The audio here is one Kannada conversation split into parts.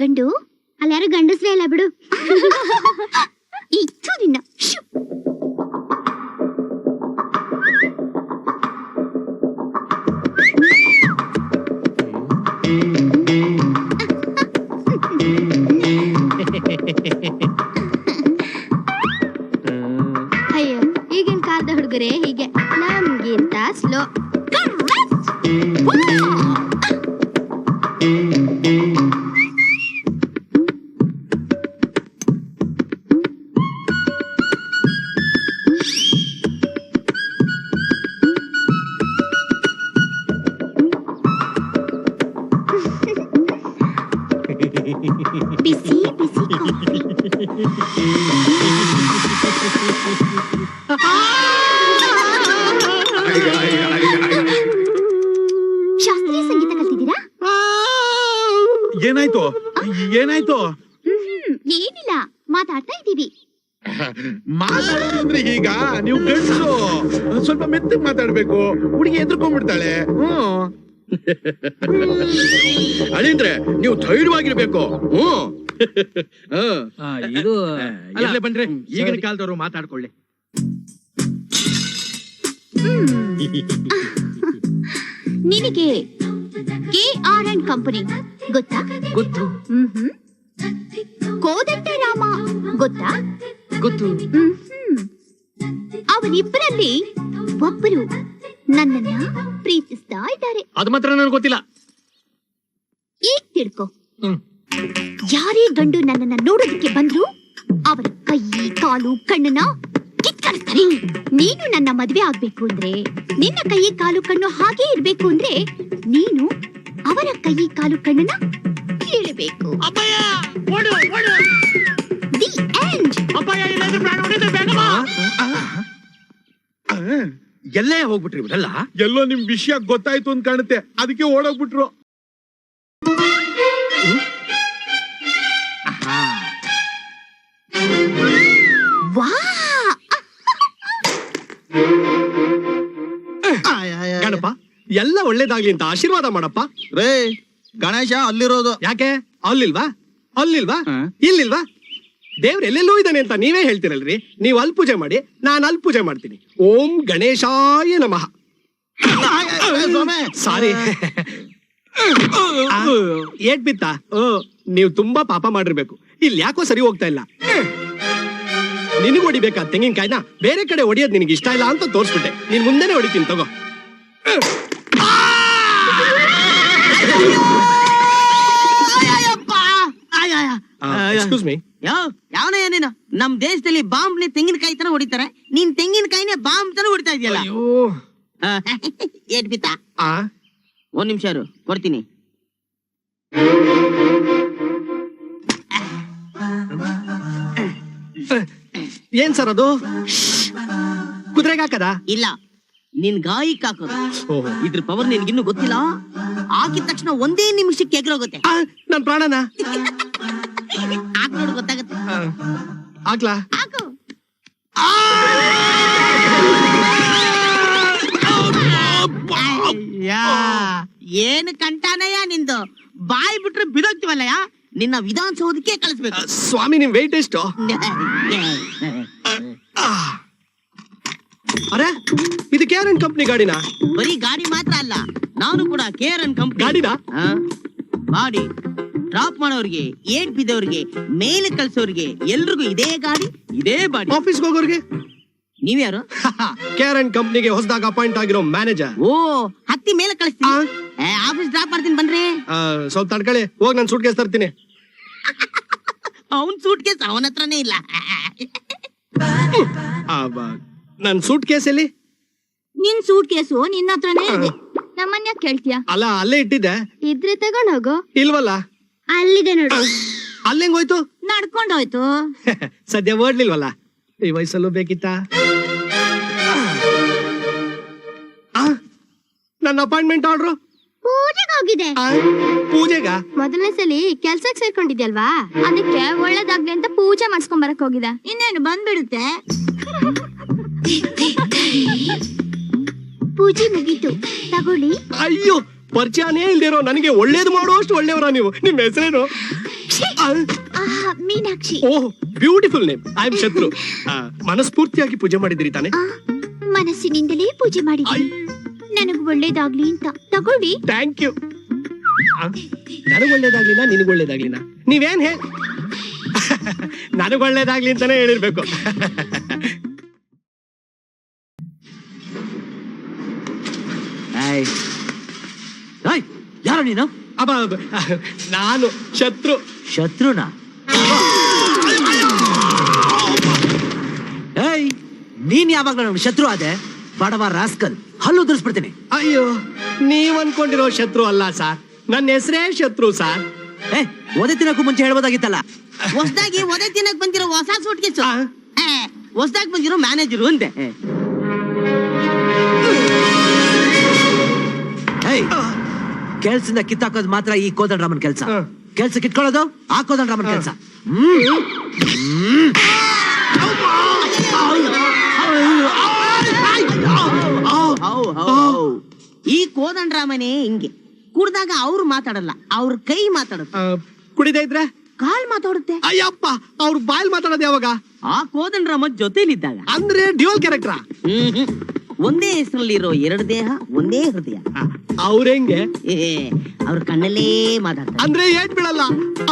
ಗಂಡು? ಅಲ್ಲಿ ಯಾರು ಗಂಡಸ್ರೇ ಇಲ್ಲ ಬಿಡು. ಇತ್ತು ನಿನ್ನ ಅಯ್ಯೋ, ಈಗಿನ ಕಾಲದ ಹುಡುಗರೇ ಹೀಗೆ, ನಮ್ಗಿಂತ ಸ್ಲೋ. ಬಿಸಿ ಬಿಸಿ ಕಾಫಿ. ಶಾಸ್ತ್ರೀಯ ಸಂಗೀತ ಕಲ್ತಿದ್ದೀರಾ? ಏನಾಯ್ತು ಏನಾಯ್ತು? ಏನಿಲ್ಲ, ಮಾತಾಡ್ತಾ ಇದ್ದೀವಿ. ಮಾತಾಡ್ತಿದ್ರೆ ಈಗ ನೀವು ಗಂಡಸು ಸ್ವಲ್ಪ ಮೆತ್ತಗ್ ಮಾತಾಡ್ಬೇಕು. ಹುಡುಗಿ ಎದ್ರುಕೊಂಡ್ಬಿಡ್ತಾಳೆ. ಅಳಿಂದ್ರೆ ನೀವು ಧೈರ್ಯವಾಗಿರ್ಬೇಕು. ಇದು ಇಲ್ಲೇ ಬನ್ರಿ, ಈಗಿನ ಕಾಲದವರು ಮಾತಾಡ್ಕೊಳ್ಳಿ. ನಿನಗೆ KR&Co ಕಂಪನಿ ಗೊತ್ತಾ? ಗೊತ್ತು ಕೋದಂಡರಾಮ ಗೊತ್ತಾ? ಗೊತ್ತು. ಅವರಿಬ್ಬರಲ್ಲಿ ಒಬ್ಬರು ನನ್ನನ್ನ ಪ್ರೀತಿಸ್ತಾ ಇದ್ದಾರೆ. ಅದು ಮಾತ್ರ ನನಗೆ ಗೊತ್ತಿಲ್ಲ. ಈಗ ತಿಳ್ಕೊ, ಯಾರೇ ಗಂಡು ನನ್ನನ್ನ ನೋಡೋದಕ್ಕೆ ಬಂದ್ರು ಅವರ ಕೈ ಕಾಲು ಕಣ್ಣನ್ನ ಕಿತ್ಕೊಳ್ತಾರೆ. ನೀನು ನನ್ನ ಮದ್ವೆ ಆಗ್ಬೇಕು ಅಂದ್ರೆ, ನಿನ್ನ ಕೈ ಕಾಲು ಕಣ್ಣು ಹಾಗೆ ಇರ್ಬೇಕು ಅಂದ್ರೆ, ನೀನು ಅವರ ಕೈ ಕಾಲು ಕಣ್ಣನ್ನ ಕೀಳಬೇಕು. The end. ಎಲ್ಲೇ ಹೋಗ್ಬಿಟ್ರಿ ಇವರೆಲ್ಲ? ಎಲ್ಲೋ ನಿಮ್ ವಿಷಯ ಗೊತ್ತಾಯ್ತು ಅಂತ ಕಾಣುತ್ತೆ, ಅದಕ್ಕೆ ಓಡೋಗ್ಬಿಟ್ರು. ವಾ, ಗಣಪ ಎಲ್ಲ ಒಳ್ಳೇದಾಗ್ಲಿ ಅಂತ ಆಶೀರ್ವಾದ ಮಾಡಪ್ಪ. ರೇ ಗಣೇಶ ಅಲ್ಲಿರೋದು ಯಾಕೆ? ಅಲ್ಲಿಲ್ವಾ? ಅಲ್ಲಿಲ್ವಾ? ಇಲ್ಲಿಲ್ವಾ? ದೇವ್ರ ಎಲ್ಲೆಲ್ಲೂ ಇದ್ದಾನೆ ಅಂತ ನೀವೇ ಹೇಳ್ತಿರಲ್ರಿ. ನೀವು ಅಲ್ಲಿ ಪೂಜೆ ಮಾಡಿ, ನಾನು ಅಲ್ಲಿ ಪೂಜೆ ಮಾಡ್ತೀನಿ. ಓಂ ಗಣೇಶಾಯ ನಮಃ. ಸಾರಿ, ಏಟ್ ಬಿತ್ತ? ನೀವು ತುಂಬಾ ಪಾಪ ಮಾಡಿರ್ಬೇಕು. ಇಲ್ಲಿ ಯಾಕೋ ಸರಿ ಹೋಗ್ತಾ ಇಲ್ಲ. ನಿನಗೆ ಹೊಡಿಬೇಕಾ ತೆಂಗಿನಕಾಯಿನ? ಬೇರೆ ಕಡೆ ಹೊಡಿಯೋದ್ ನಿನಗೆ ಇಷ್ಟ ಇಲ್ಲ ಅಂತ ತೋರ್ಸ್ಬಿಟ್ಟೆ. ನೀನ್ ಮುಂದೆನೆ ಹೊಡಿತೀನಿ ತಗೋ. Excuse me. ಯಾವನೇ ನೀನು? ನಮ್ ದೇಶದಲ್ಲಿ ಬಾಂಬ್ ತೆಂಗಿನಕಾಯಿ ತರ ಹೊಡಿತಾರೆ, ನೀನ್ ತೆಂಗಿನಕಾಯಿನೇ ಬಾಂಬ್ ತರ ಹೊಡಿತಾ ಇದೆಯಲ್ಲ. ಏಟ್ ಬಿತ್ತಾ? ಒಂದ್ ನಿಮಿಷ ಇರು, ಕೊಡ್ತೀನಿ. ಏನ್ ಸರ್ ಅದು? ಕುದುರೆಗೆ ಹಾಕದ? ಇಲ್ಲ, ನಿನ್ ಗಾಯಕ್ ಹಾಕೋದು. ಇದ್ರ ಪವರ್ ನಿನ್ಗಿನ್ನು ಗೊತ್ತಿಲ್ಲ. ಹಾಕಿದ ತಕ್ಷಣ ಒಂದೇ ನಿಮಿಷಕ್ಕೆ ಎಗರೋಗುತ್ತೆ. ನನ್ ಪ್ರಾಣನ ಹಾಕ್ ನೋಡು, ಗೊತ್ತಾಗುತ್ತೆ. ಹಾಕ್ಲಾ? ಹಾಕು. ಏನು ಕಂಟಾನಯ್ಯ ನಿಂದು? ಬಾಯಿ ಬಿಟ್ರೆ ಬಿಡೋಗ್ತಿವಲ್ಲಯ್ಯ. ನಿನ್ನ ವಿಧಾನಸೌಧಕ್ಕೆ ಕಳಿಸ್ಬೇಕು. ಸ್ವಾಮಿ, ನಿಮ್ ವೆಯ್ಟ್ ಎಷ್ಟು? ಅರೆ, ಇದು KR&Co ಕಂಪ್ನಿ ಗಾಡಿನಾ? ಬರೀ ಗಾಡಿ ಮಾತ್ರ ಅಲ್ಲ, ನಾನು ಕೂಡ KR&Co ಕಂಪ್ನಿ ಗಾಡಿನಾ? ಗಾಡಿ ಡ್ರಾಪ್ ಮಾಡೋರ್ಗೆ, ಏಟ್ ಬಿದ್ದವ್ರಿಗೆ, ಮೇಲೆ ಕಳ್ಸೋರ್ಗೆ ಎಲ್ರಿಗೂ ಇದೇ ಗಾಡಿ, ಇದೇ ಬಾಡಿ. ಆಫೀಸ್ಗೆ ಹೋಗೋರ್ಗೆ? ನೀವ್ಯಾರು? KR&Co ಕಂಪ್ನಿಗೆ ಹೊಸದಾಗ ಅಪಾಯಿಂಟ್ ಆಗಿರೋ ಮ್ಯಾನೇಜರ್. ಓ, ಹತ್ತಿ ಮೇಲೆ ಕಳಿಸ್ತೀನಿ. ಆಫೀಸ್ ಡ್ರಾಪ್ ಮಾಡ್ತೀನಿ, ಬನ್ರಿ. ಸ್ವಲ್ಪ ತಡ್ಕೊಳ್ಳಿ, ಹೋಗಿ ನಾನು ಸೂಟ್ ಕೇಸ್ ತರ್ತೀನಿ. ಅವನ್ ಸೂಟ್ ಕೇಸ್ ಅವನ ಹತ್ರನೇ ಇಲ್ಲ. ನನ್ ಸೂಟ್ ಕೇಸ್ ಎಲ್ಲಿ? ನಿನ್ ಸೂಟ್ ಕೇಸು ನಿನ್ನ ಹತ್ರನೇ ಇದೆ. ನಮ್ಮನ್ನ ಕೇಳ್ತೀಯ? ಅಲ್ಲ, ಅಲ್ಲೇ ಇಟ್ಟಿದ್ದೆ. ಇದ್ರೆ ತಗೊಂಡ್ ಹೋಗು. ಇಲ್ವಲ್ಲ? ಅಲ್ಲಿದೆ ನೋಡು. ಅಲ್ಲೆಂಗ್ ಹೋಯ್ತು? ನಡ್ಕೊಂಡೋಯ್ತು. ಸದ್ಯ ಓಡ್ಲಿಲ್ವಲ್ಲ? ಈ ವಯಸ್ಸಲ್ಲೂ ಬೇಕಿತ್ತ? ನನ್ನ ಅಪಾಯಿಂಟ್ಮೆಂಟ್ ಆರ್ಡ್ರು ಪೂಜೆಗೆ ಹೋಗಿದೆ. ಪೂಜೆಗ? ಮೊದಲನೇ ಸಲಿ ಕೆಲ್ಸಕ್ಕೆ ಸೇರ್ಕೊಂಡಿದ್ಯಲ್ವಾ, ಅದಕ್ಕೆ ಒಳ್ಳೇದಾಗ್ಲಿ ಅಂತ ಪೂಜೆ ಮಾಡ್ಸ್ಕೊಂಡ್ ಬರಕ್ ಹೋಗಿದ. ಇನ್ನೇನು ಬಂದ್ಬಿಡುತ್ತೆ. ಪೂಜೆ ಮುಗೀತು, ತಗೊಳ್ಳಿ. ಅಯ್ಯೋ, ಪರಿಚಯನೇ ಇಲ್ದಿರೋ ನನಗೆ ಒಳ್ಳೇದು ಮಾಡುವಷ್ಟು ಒಳ್ಳೆಯವರ ನೀವು. ನಿಮ್ ಹೆಸರೇನು? ಮೀನಾಕ್ಷಿ. ಓಹ್ ಬ್ಯೂಟಿಫುಲ್ ನೇಮ್. ಐ ಆಮ್ ಶತ್ರು. ಮನಸ್ಫೂರ್ತಿಯಾಗಿ ಪೂಜೆ ಮಾಡಿದಿರಿ ತಾನೆ? ಮನಸ್ಸಿನಿಂದಲೇ ಪೂಜೆ ಮಾಡಿದ್ರಿ. ನನಗ್ ಒಳ್ಳೇದಾಗ್ಲಿ ಅಂತ ತಗೊಳ್ಳಿ. Thank you. ನನಗ್ ಒಳ್ಳೇದಾಗ್ಲಿನಾ ನಿನಗ್ ಒಳ್ಳೇದಾಗ್ಲಿನಾ? ನೀವೇನ್ ನನಗ್ ಒಳ್ಳೇದಾಗ್ಲಿ ಅಂತಾನೆ ಹೇಳಿರ್ಬೇಕು. ಯಾರು ನೀನು? ನಾನು ಶತ್ರು. ಶತ್ರುನಾ? ಏಯ್, ನೀನ್ ಯಾವಾಗ ನನ್ನ ಶತ್ರು ಆದೆ? ಬಡವ ರಾಸ್ಕಲ್, ಹಲ್ಲು ಉದುರಿಸ್ಬಿಡ್ತೀನಿ. ಅಯ್ಯೋ, ನೀವ್ ಅನ್ಕೊಂಡಿರೋ ಶತ್ರು ಅಲ್ಲ ಸಾರ್, ನನ್ನ ಹೆಸರೇ ಶತ್ರು ಸಾರ್. ಒದೆ ತಿನ್ನಕ್ಕೂ ಮುಂಚೆ ಹೇಳ್ಬೋದಾಗಿತ್ತಲ್ಲ. ಹೊಸದಾಗಿ ಒದೆ ತಿನ್ನಕ್ ಬಂದಿರೋ ಹೊಸ ಸೂಟ್ ಕೇಸು, ಹೊಸದಾಗಿ ಬಂದಿರೋ ಮ್ಯಾನೇಜರು ಅಂತೆ. ಕೆಲ್ಸದಿಂದ ಕಿತ್ತಾಕೋದು ಮಾತ್ರ ಈ ಕೋದಂಡರಾಮನ್ ಕೆಲ್ಸ. ಕೆಲ್ಸ ಕಿತ್ಕೊಳ್ಳೋದು ಆ ಕೋದಂಡರಾಮನ್ ಕೆಲ್ಸ. ಈ ಕೋದಂಡರಾಮನೇ ಹಿಂಗೆ ಕುಡ್ದಾಗ ಅವ್ರು ಮಾತಾಡಲ್ಲ, ಅವ್ರ ಕೈ ಮಾತಾಡುತ್ತೆ. ಕುಡಿದೇ ಇದ್ರೆ ಕಾಲ್ ಮಾತಾಡುತ್ತೆ. ಅಯ್ಯಪ್ಪ, ಅವ್ರು ಬಾಯಲ್ ಮಾತಾಡೋದು ಯಾವಾಗ? ಆ ಕೋದಂಡರಾಮ ಜೊತೆಲಿದ್ದಾಗ. ಅಂದ್ರೆ ಡ್ಯೂಯಲ್ ಕ್ಯಾರೆಕ್ಟರ್. ಒಂದೇ ಹೆಸರಲ್ಲಿರೋ ಎರಡು ದೇಹ, ಒಂದೇ ಹೃದಯ. ಅವ್ರ ಹೆಂಗೆ? ಅವ್ರ ಕಣ್ಣಲ್ಲೇ ಮಾತಾಡ್ತಾರೆ. ಅಂದ್ರೆ ಏಟ್ ಬೀಳಲ್ಲ,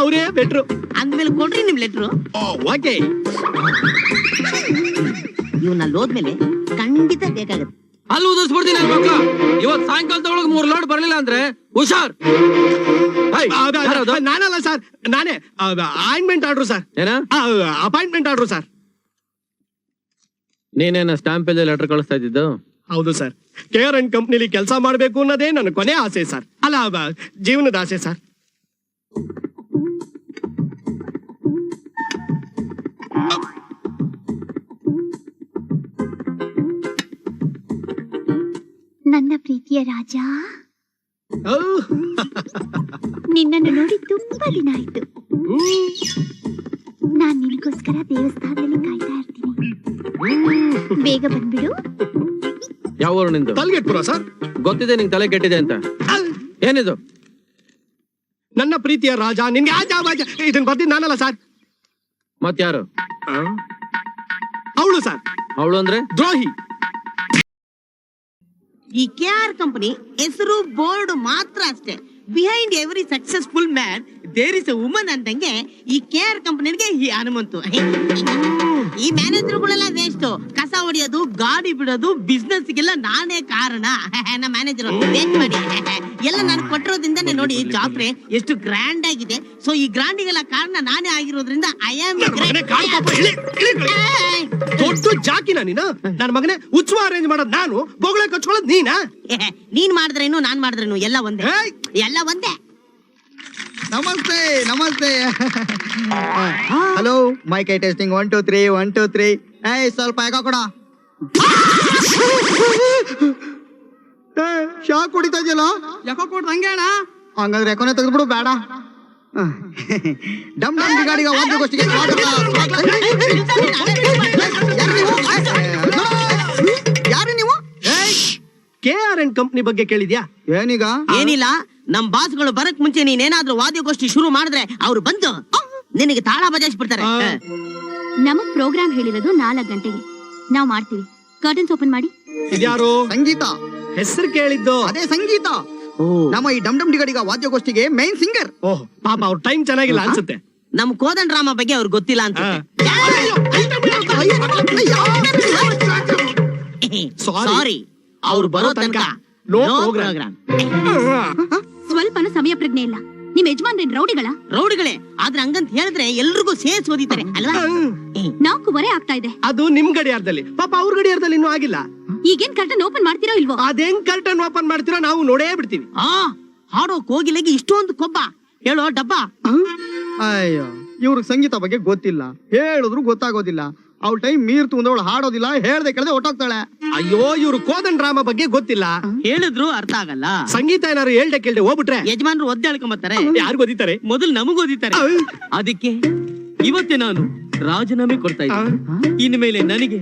ಅವರೇ ಬೆಟ್ರು. ಅಂದ್ಮೇಲೆ ಕೊಡ್ರಿ ನಿಮ್ ಲೆಟ್ರು. ಓಕೆ. ಇವ್ನಲ್ಲಿ ಹೋದ್ಮೇಲೆ ಖಂಡಿತ ಬೇಕಾಗತ್ತೆ. ಅಲ್ಲಿ ಉದಿಸ್ಬಿಡ್ತೀನಿ ಮಕ್ಳ. ಇವತ್ ಸಾಯಂಕಾಲದೊಳಗೆ 3 ಲೋಡ್ ಬರ್ಲಿಲ್ಲ ಅಂದ್ರೆ ಹುಷಾರ್. ನಾನಲ್ಲ ಸರ್, ನಾನೇ. Appointment order sir. ಏನ? Appointment order sir. ನೀನೇನ ಸ್ಟಾಂಪ್ ಅಲ್ಲಿ ಲೆಟರ್ ಕಳಿಸ್ತಾ ಇದ್ದಿದ್ದು? ಹೌದು ಸರ್. ಕೇರ್ ಅಂಡ್ ಕಂಪ್ನಿಲಿ ಕೆಲಸ ಮಾಡ್ಬೇಕು ಅನ್ನೋದೇ ನನ್ನ ಕೊನೆ ಆಸೆ ಸರ್. ಅಲ್ಲ, ಜೀವನದ ಆಸೆ ಸರ್. ನನ್ನ ಪ್ರೀತಿಯ ರಾಜ, ನಿನ್ನನ್ನು ನೋಡಿ ತುಂಬಾ ದಿನ ಆಯ್ತು. ನಾನ್ ನಿನಗೋಸ್ಕರ ದೇವಸ್ಥಾನದಲ್ಲಿ ಕಾಯ್ತಾ ಇರ್ತೀನಿ. ಬೇಗ ಬಂದ್ಬಿಡು. ಯಾವ ಊರು ನಿಂದು? ತಲೆಗೆಟ್ಪುರ ಸರ್. ಗೊತ್ತಿದೆ ನಿಂಗೆ ತಲೆ ಕೆಟ್ಟಿದೆ ಅಂತ. ಏನಿದು? ನನ್ನ ಪ್ರೀತಿಯ ರಾಜ, ನಿನ್ಗೆ ಇದನ್ನ ಬರ್ದಿದ್ದು ನಾನಲ್ಲ ಸರ್. ಮತ್ಯಾರು? ಅವಳು ಸರ್. ಅವಳು ಅಂದ್ರೆ ದ್ರೋಹಿ. ಈ KR ಕಂಪನಿ ಹೆಸರು ಬೋರ್ಡ್ ಮಾತ್ರ ಅಷ್ಟೇ. Behind every successful man there is a woman ಅಂದಂಗೆ ಈ KR ಕಂಪನಿಗೆ ಈ ಹನುಮಂತು. ಈ ಮ್ಯಾನೇಜರ್ಗಳೆಲ್ಲ ವೇಸ್ಟ್. ಕಸ ಹೊಡಿಯೋದು, ಗಾಡಿ ಬಿಡೋದು, ಬಿಸ್ನೆಸ್ ಗೆಲ್ಲ ನಾನೇ ಕಾರಣ. ನಮ್ಮ ಮ್ಯಾನೇಜರ್ ವೇಸ್ಟ್ ಮಾಡಿ ಎಲ್ಲ ನಾನು ಕೊಟ್ಟಿರೋದ್ರಿಂದಾನೆ ನೋಡಿ ಜಾತ್ರೆ ಎಷ್ಟು ಗ್ರ್ಯಾಂಡ್ ಆಗಿದೆ. ಸೊ ಈ ಗ್ರ್ಯಾಂಡಿಗೆಲ್ಲ ಕಾರಣ ನಾನೇ ಆಗಿರೋದ್ರಿಂದ ಐ ಆಮ್ ದೊಡ್ಡ ಜಾಕಿನ ನೀನು. ನನ್ನ ಮಗನೇ, ಉತ್ಸವ ಅರೇಂಜ್ ಮಾಡೋದು ನಾನು, ಬೊಗಳೆ ಕಚ್ಕೊಳ್ಳೋದು ನೀನಾ? ನೀನ್ ಮಾಡಿದ್ರೇನು ನಾನ್ ಮಾಡಿದ್ರೇನು ಎಲ್ಲ ಒಂದೇ, ಎಲ್ಲ ಒಂದೇ. ನಮಸ್ತೆ ನಮಸ್ತೆ. Hello, mic testing 1 2 3 1 2 3. ಏಯ್, ಸ್ವಲ್ಪ ಯಾಕ ಕೊಡ. ಶಾಕ್ ಹೊಡಿತಾ ಇದೆಯಲ್ಲ? ಯಾಕೋ ಕೊಡ್ ಹಂಗೆ ಅಣ್ಣ. ಹಂಗಾದ್ರೆ ಯಾಕೋನೆ ತೆಗೆದ್ಬಿಡು, ಬೇಡ. ಡಮ್ ಡಮ್ ಗಾಡಿಗೆ ವಾದ್ಯಗೋಷ್ಠಿಗೆ ಸ್ವಾಗತ. ಯಾರು ನೀವು? KR ಅಂಡ್ ಕಂಪ್ನಿ ಬಗ್ಗೆ ಕೇಳಿದ್ಯಾ? ಏನೀಗ? ಏನಿಲ್ಲ, ನಮ್ ಬಾಸ್ಗಳು ಬರಕ್ ಮುಂಚೆ ನೀನೇನಾದ್ರೂ ವಾದ್ಯಗೋಷ್ಠಿ ಶುರು ಮಾಡಿದ್ರೆ ಅವ್ರು ಬಂದು ನಿನಗೆ ತಾಳ ಬಜಾಯಿಸ್ಬಿಡ್ತಾರೆ. ನಮಗ್ ಪ್ರೋಗ್ರಾಮ್ ಹೇಳಿರೋದು 4 ಗಂಟೆಗೆ. ನಾವ್ ಮಾಡ್ತೀವಿ. ಕರ್ಟನ್ಸ್ ಓಪನ್ ಮಾಡಿ. ಇದ್ಯಾರು? ಸಂಗೀತ. ಹೆಸರು ಕೇಳಿದ್ದು ಅದೇ ಸಂಗೀತ. ನಮ್ಮ ಈ ಡಮ್ ಡಮ್ ಡಿಗಡಿಗ ವಾದ್ಯಗೋಷ್ಠಿಗೆ ಮೇನ್ ಸಿಂಗರ್. ಓಹ್, ಪಾಪ ಅವ್ರ ಟೈಮ್ ಚೆನ್ನಾಗಿಲ್ಲ ಅನ್ಸುತ್ತೆ. ನಮ್ ಕೋದಂಡರಾಮ ಬಗ್ಗೆ ಅವ್ರಿಗೆ ಗೊತ್ತಿಲ್ಲ ಅಂತ. ಸಾರಿ, ಅವ್ರು ಬರೋ ತನಕ ನೋ ನೋ ಪ್ರೋಗ್ರಾಮ್. ಪ್ರೋಗ್ರಾಮ್. ಸ್ವಲ್ಪನೂ ಸಮಯ ಪ್ರಜ್ಞೆ ಇಲ್ಲ. ನಿಮ್ ಯಜಮಾನ್ರೇನ್ ರೌಡಿಗಳ? ರೌಡಿಗಳೇ, ಆದ್ರೆ ಹಂಗಂತ ಹೇಳಿದ್ರೆ ಎಲ್ರಿಗೂ ಸೇರ್ಸ್ ಓದಿತಾರೆ ಅಲ್ವಾ? 4:15 ಆಗ್ತಾ ಇದೆ. ಅದು ನಿಮ್ ಗಡಿಯಾರದಲ್ಲಿ, ಪಾಪ ಅವ್ರ ಗಡಿಯಾರದಲ್ಲಿ ಇನ್ನೂ ಆಗಿಲ್ಲ. ಈಗೇನ್ ಕರ್ಟನ್ ಓಪನ್ ಮಾಡ್ತೀರೋ ಇಲ್ವೋ? ಅದೇನ್ ಕರ್ಟನ್ ಓಪನ್ ಮಾಡ್ತೀರೋ ನಾವು ನೋಡೇ ಬಿಡ್ತೀವಿ. ಹಾಡೋ ಕೋಗಿಲೆಗೆ ಇಷ್ಟೊಂದು ಕೊಬ್ಬ. ಹೇಳೋ ಡಬ್ಬ. ಅಯ್ಯೋ, ಇವ್ರಿಗೆ ಸಂಗೀತ ಬಗ್ಗೆ ಗೊತ್ತಿಲ್ಲ, ಹೇಳಿದ್ರು ಗೊತ್ತಾಗೋದಿಲ್ಲ. ಅವ್ಳ ಟೈಮ್ ಮೀರ್ತು ಅಂದ್ರೆ ಅವಳು ಹಾಡೋದಿಲ್ಲ, ಹೇಳ್ದೆ ಕೇಳದೆ ಹೊಟ್ಟೋಗ್ತಾಳೆ. ಅಯ್ಯೋ, ಇವ್ರು ಕೋದಂಡರಾಮ ಬಗ್ಗೆ ಗೊತ್ತಿಲ್ಲ, ಹೇಳಿದ್ರು ಅರ್ಥ ಆಗಲ್ಲ. ಸಂಗೀತ ಏನಾರು ಹೇಳ್ದೆ ಕೇಳ್ದೆ ಹೋಗ್ಬಿಟ್ರೆ ಯಜಮಾನ್ರು ಒದ್ದೆ ಹೇಳ್ಕೊಂಬತ್ತಾರೆ. ಯಾರು ಓದಿತಾರೆ? ಮೊದಲು ನಮಗ್ ಓದಿತಾರೆ. ಅದಕ್ಕೆ ಇವತ್ತೇ ನಾನು ರಾಜೀನಾಮೆ ಕೊಡ್ತಾ ಇದ್ದೀನಿ. ಇನ್ಮೇಲೆ ನನಗೆ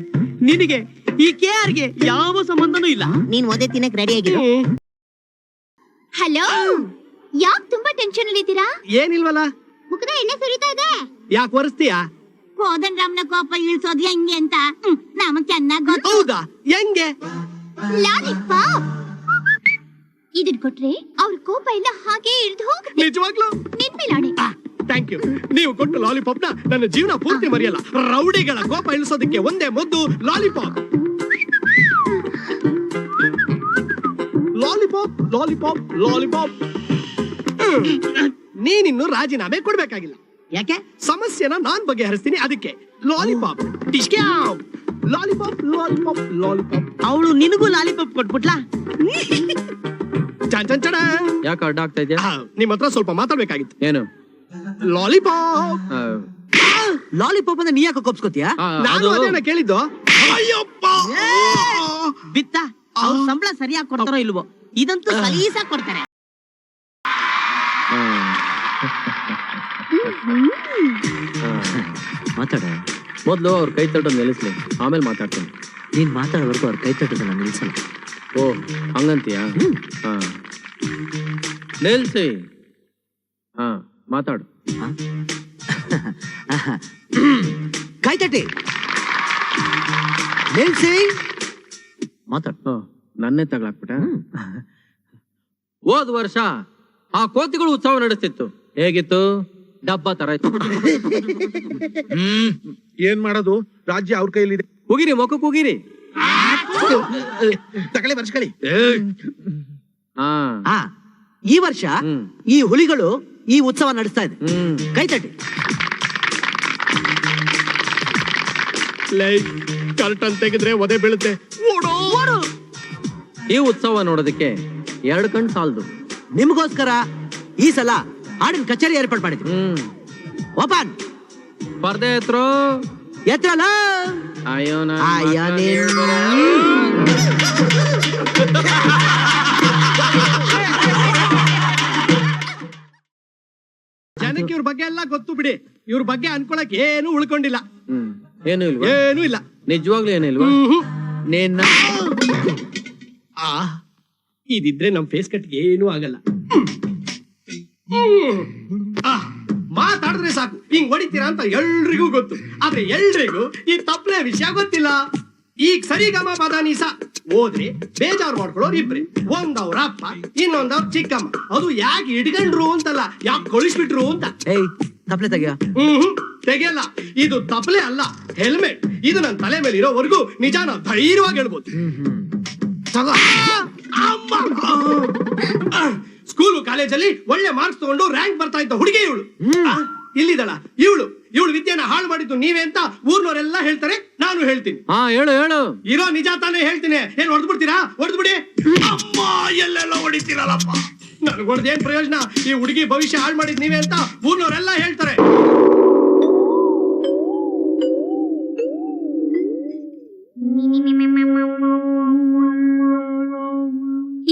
ನಿನಗೆ ಈ KRಗೆ ಯಾವ ಸಂಬಂಧನೂ ಇಲ್ಲ. ನೀನ್ ಒದೆ ತಿನ್ನಕ್ ರೆಡಿ ಆಗಿರೋ. ಹಲೋ, ಯಾಕ್ ತುಂಬಾ ಟೆನ್ಷನ್ ಅಲ್ಲಿ ಇದ್ದೀರಾ? ಏನಿಲ್ವಲ್ಲ, ಮುಖದ ಎಣ್ಣೆ ಸುರಿತಾ ಇದೆ. ಯಾಕೆ ಒರೆಸ್ತೀಯಾ? ಕೋದಂಡರಾಮ್ನ ಕೋಪ ಇಳಿಸೋದು ಹೆಂಗೆ ಅಂತ ನಮಗ್ ಚೆನ್ನಾಗ್ ಗೊತ್ತು. ಹೌದಾ? ಹೆಂಗೆ? ಲಾಲಿಪಾಪ್ ಇದನ್ ಕೊಟ್ರೆ ಅವ್ರ ಕೋಪ ಎಲ್ಲ ಹಾಗೆ ಇಳಿದು ಹೋಗುತ್ತೆ. ನಿಜವಾಗ್ಲೂ? ನಿನ್ ಮೇಲಾಣೆ. Thank you. ನೀವು ಕೊಟ್ಟು ಲಾಲಿಪಾಪ್ ನ ನನ್ನ ಜೀವನ ಪೂರ್ತಿ ಮರೆಯಲ್ಲ. ರೌಡಿಗಳ ಕೋಪ ಇಳಿಸೋದಕ್ಕೆ ಒಂದೇ ಮದ್ದು ಲಾಲಿಪಾಪ್. Lollipop lollipop lollipop. ನೀನಿನ್ನು ರಾಜೀನಾಮೆ ಕೊಡ್ಬೇಕಾಗಿಲ್ಲ. ಯಾಕೆ? ಸಮಸ್ಯೆನ ನಾನ್ ಬಗೆಹರಿಸ್ತೀನಿ. ಅದಕ್ಕೆ ಲಾಲಿಪಾಪ್ ಟಿಶ್ಕ್ಯಾವ್. Lollipop lollipop lollipop. ಅವಳು ನಿನಗೂ ಲಾಲಿಪಾಪ್ ಕೊಟ್ಬಿಟ್ಲಾ? ಚನ್ ಚನ್ ಚಡ. ಯಾಕೆ ಅಡ್ಡ ಆಗ್ತಾ ಇದೆಯಾ? ನಿಮ್ ಹತ್ರ ಸ್ವಲ್ಪ ಮಾತಾಡ್ಬೇಕಾಗಿತ್ತು. ಏನು? ಲಾಲಿಪಾಪ್. ಲಾಲಿಪಾಪ್ ಅಂದ್ರೆ ನೀ ಯಾಕೆ ಕೊಪ್ಸ್ಕೊತೀಯಾ? ನಾನು ಅದೇನ ಕೇಳಿದ್ದು. ಅಯ್ಯಪ್ಪ. ಬಿತ್ತ ಅವ್ರ ಸಂಬಳ ಸರಿಯಾಗಿ ಕೊಡ್ತಾರೋ ಇಲ್ವೋ? ಇದಂತೂ ಸಲೀಸಾಗಿ ಕೊಡ್ತಾರೆ. ಮಾತಾಡ. ಮೊದ್ಲು ಅವ್ರ ಕೈ ತಟ್ಟೋದು ನಿಲ್ಲಿಸ್ಲಿ, ಆಮೇಲೆ ಮಾತಾಡ್ತೀನಿ. ನೀನ್ ಮಾತಾಡೋವರೆಗೂ ಅವ್ರ ಕೈ ತಟ್ಟೋದನ್ನ ನಿಲ್ಸಲ್ಲ. ಓ ಹಂಗಂತೀಯಾ? ಹಾ ನಿಲ್ಸಿ. ಹಾ ಮಾತಾಡು. ಕೈ ತಟ್ಟಿ ನಿಲ್ಸಿ ಮಾತಾಡು. ನನ್ನೇ ತಗೊಳಾಕ್ಬಿಟ್ಟ. ಹೋದ್ ವರ್ಷ ಆ ಕೋತಿಗಳು ಉತ್ಸವ ನಡೆಸ್ತಿತ್ತು. ಹೇಗಿತ್ತು? ಡಬ್ಬ ತರ ಇತ್ತು. ಏನ್ ಮಾಡೋದು? ರಾಜ್ಯ ಅವ್ರ ಕೈಲಿದೆ. ಹೋಗಿರಿ, ಮುಖಕ್ಕೆ ಹೋಗಿರಿ. ತಗೊಳ್ಳಿ ಬರ್ಸ್ಕೊಳ್ಳಿ. ಹಾ ಈ ವರ್ಷ ಈ ಹುಲಿಗಳು ಈ ಉತ್ಸವ ನಡೆಸ್ತಾ ಇದೆ. ಕೈ ತಟ್ಟಿ. ಲೈಕ್ ಕರ್ಟನ್ ತೆಗೆದ್ರೆ ಒದೆ ಬೀಳುತ್ತೆ. ಓಡೋ. ಈ ಉತ್ಸವ ನೋಡೋದಕ್ಕೆ 2 ಕಣ್ ಸಾಲದು. ನಿಮ್ಗೋಸ್ಕರ ಈ ಸಲ ಹಾಡಿನ ಕಚೇರಿ ಏರ್ಪಾಡು ಮಾಡಿದ್ವಿ. ಓಪನ್. ಸ್ಪರ್ಧೆ ಎತ್ರೋ. ಎತ್ರಲ್ಲ. ಅಯ್ಯೋ ಜನಕ್ಕೆ ಇವ್ರ ಬಗ್ಗೆ ಎಲ್ಲ ಗೊತ್ತು ಬಿಡಿ. ಇವ್ರ ಬಗ್ಗೆ ಅನ್ಕೊಳಕ್ ಏನು ಉಳ್ಕೊಂಡಿಲ್ಲ. ಏನು ಇಲ್ವಾ? ಏನು ಇಲ್ಲ. ನಿಜವಾಗ್ಲೂ ಏನು ಇಲ್ವಾ? ನೀನ್ ಇದಿದ್ರೆ ನಮ್ ಫೇಸ್ ಕಟ್ ಏನೂ ಆಗಲ್ಲ. ಮಾತಾಡಿದ್ರೆ ಸಾಕು ಹಿಂಗ್ ಹೊಡಿತೀರಾ ಅಂತ ಎಲ್ರಿಗೂ ಗೊತ್ತು. ಆದ್ರೆ ಎಲ್ರಿಗೂ ಈ ತಪ್ಪಲೆ ವಿಷಯ ಗೊತ್ತಿಲ್ಲ. ಈಗ ಸರಿಗಮ ಪದಾನಿಸ ಹೋದ್ರೆ ಬೇಜಾರು ಮಾಡ್ಕೊಳ್ಳೋರು ಇಬ್ರೆ. ಒಂದವ್ರ ಅಪ್ಪ, ಇನ್ನೊಂದವ್ರ ಚಿಕ್ಕಮ್ಮ. ಅದು ಯಾಕೆ ಹಿಡ್ಕೊಂಡ್ರು ಅಂತಲ್ಲ, ಯಾಕೆ ಕಳಿಸ್ಬಿಟ್ರು ಅಂತ. ತಪ್ಪಲೆ ತೆಗಿಯ. ತೆಗಿಯಲ್ಲ. ಇದು ತಪ್ಪಲೆ ಅಲ್ಲ, ಹೆಲ್ಮೆಟ್. ಇದು ನನ್ನ ತಲೆ ಮೇಲೆ ಇರೋವರೆಗೂ ನಿಜಾನ ಧೈರ್ಯವಾಗಿ ಹೇಳ್ಬೋದು. ಸ್ಕೂಲು ಕಾಲೇಜಲ್ಲಿ ಒಳ್ಳೆ ಮಾರ್ಕ್ಸ್ ತಗೊಂಡು ರ್ಯಾಂಕ್ ಬರ್ತಾ ಇದ್ದ ಹುಡುಗಿ ಇವಳು. ಇಲ್ಲಿದಳ ಇವಳು ವಿದ್ಯೆನ ಹಾಳು ಮಾಡಿದ್ದು ನೀವೇ ಅಂತ ಊರ್ನವರೆಲ್ಲ ಹೇಳ್ತಾರೆ. ನಾನು ಹೇಳ್ತೀನಿ. ಹೇಳು. ಇರೋ ನಿಜ ತಾನೇ ಹೇಳ್ತೀನಿ. ಏನ್ ಹೊಡೆದು ಬಿಡ್ತೀರಾ? ಹೊಡೆದು ಬಿಡಿ. ಅಮ್ಮ ಎಲ್ಲೆಲ್ಲ ಹೊಡಿತೀರಲ್ಲಪ್ಪ. ನನ್ಗೆ ಹೊಡೆದೇನ್ ಪ್ರಯೋಜನ? ಈ ಹುಡುಗಿ ಭವಿಷ್ಯ ಹಾಳು ಮಾಡಿದ್ ನೀವೇ ಅಂತ ಊರ್ನವರೆಲ್ಲ ಹೇಳ್ತಾರೆ.